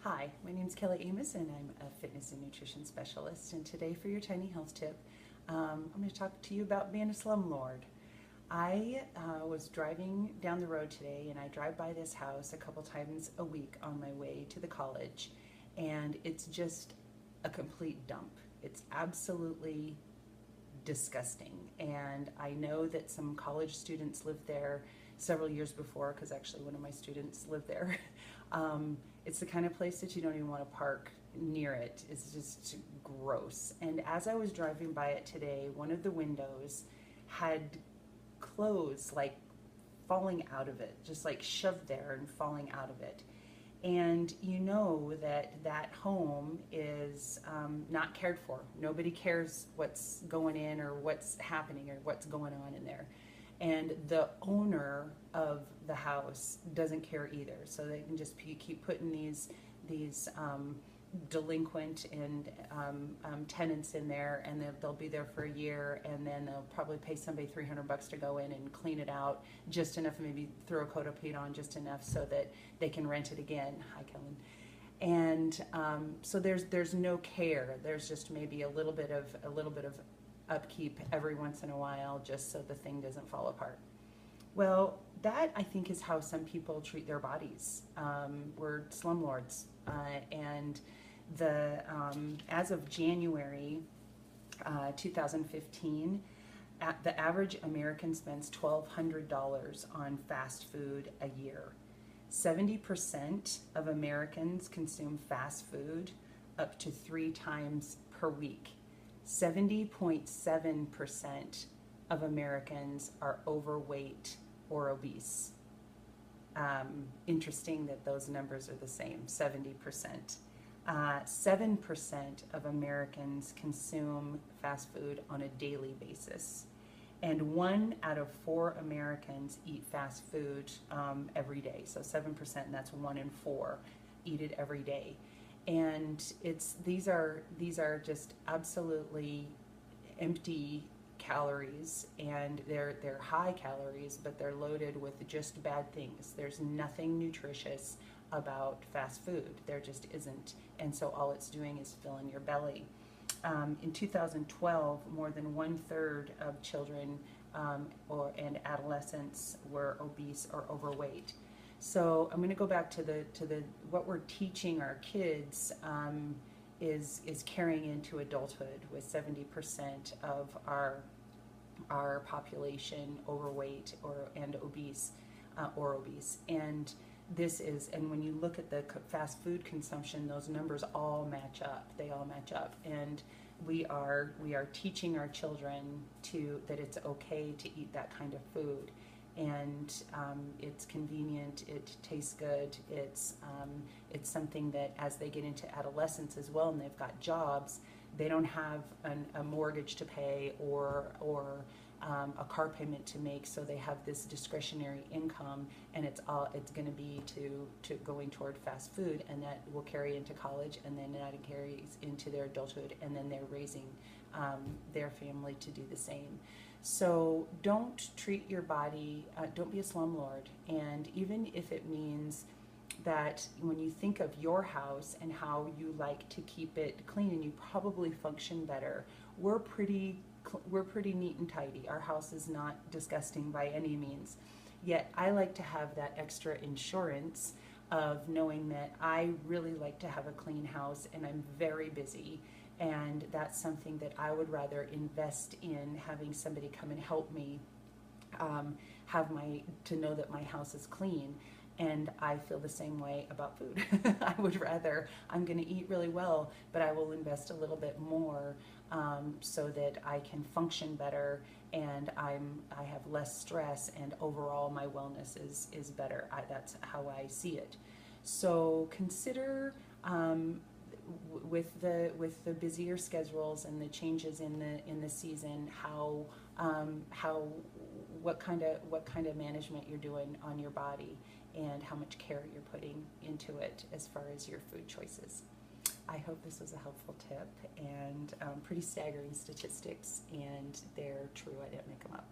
Hi, my name is Kelly Amos and I'm a fitness and nutrition specialist, and today for your tiny health tip, I'm going to talk to you about being a slumlord. I was driving down the road today, and I drive by this house a couple times a week on my way to the college, and it's just a complete dump. It's absolutely disgusting, and I know that some college students lived there several years before, because actually one of my students lived there. It's the kind of place that you don't even want to park near it. It's just gross. And as I was driving by it today, one of the windows had clothes like falling out of it, just like shoved there and falling out of it. And you know that that home is not cared for. Nobody cares what's going in or what's happening or what's going on in there. And the owner of the house doesn't care either. So they can just keep putting these delinquent and tenants in there, and they'll be there for a year, and then they'll probably pay somebody $300 to go in and clean it out just enough, maybe throw a coat of paint on just enough so that they can rent it again. Hi, Kellen. And so there's no care. There's just maybe a little bit of upkeep every once in a while, just so the thing doesn't fall apart. Well, that I think is how some people treat their bodies. We're slumlords, and as of January 2015, the average American spends $1,200 on fast food a year. 70% of Americans consume fast food up to 3 times per week. 70.7% of Americans are overweight or obese. Interesting that those numbers are the same, 70%. 7% of Americans consume fast food on a daily basis. And 1 out of 4 Americans eat fast food every day. So 7%, and that's 1 in 4 eat it every day. And these are just absolutely empty calories, and they're high calories, but they're loaded with just bad things. There's nothing nutritious about fast food. There just isn't. And so all it's doing is filling your belly. In 2012, more than 1/3 of children and adolescents were obese or overweight. So I'm going to go back to what we're teaching our kids is carrying into adulthood, with 70% of our population overweight and obese and when you look at the fast food consumption, those numbers all match up. They all match up, and we are teaching our children that it's okay to eat that kind of food. And it's convenient, it tastes good, it's something that as they get into adolescence as well, and they've got jobs, they don't have a mortgage to pay or a car payment to make, so they have this discretionary income, and it's going to be to going toward fast food, and that will carry into college, and then that carries into their adulthood, and then they're raising their family to do the same. So don't treat your body, don't be a slumlord. And even if it means that when you think of your house and how you like to keep it clean and you probably function better, we're pretty neat and tidy. Our house is not disgusting by any means. Yet I like to have that extra insurance of knowing that I really like to have a clean house, and I'm very busy. And that's something that I would rather invest in, having somebody come and help me to know that my house is clean. And I feel the same way about food. I'm going to eat really well, but I will invest a little bit more so that I can function better, and I have less stress, and overall my wellness is better. That's how I see it. So consider with the busier schedules and the changes in the season, what kind of management you're doing on your body, and how much care you're putting into it as far as your food choices. I hope this was a helpful tip, and pretty staggering statistics, and they're true. I didn't make them up.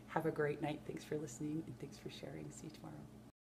Have a great night. Thanks for listening, and thanks for sharing. See you tomorrow.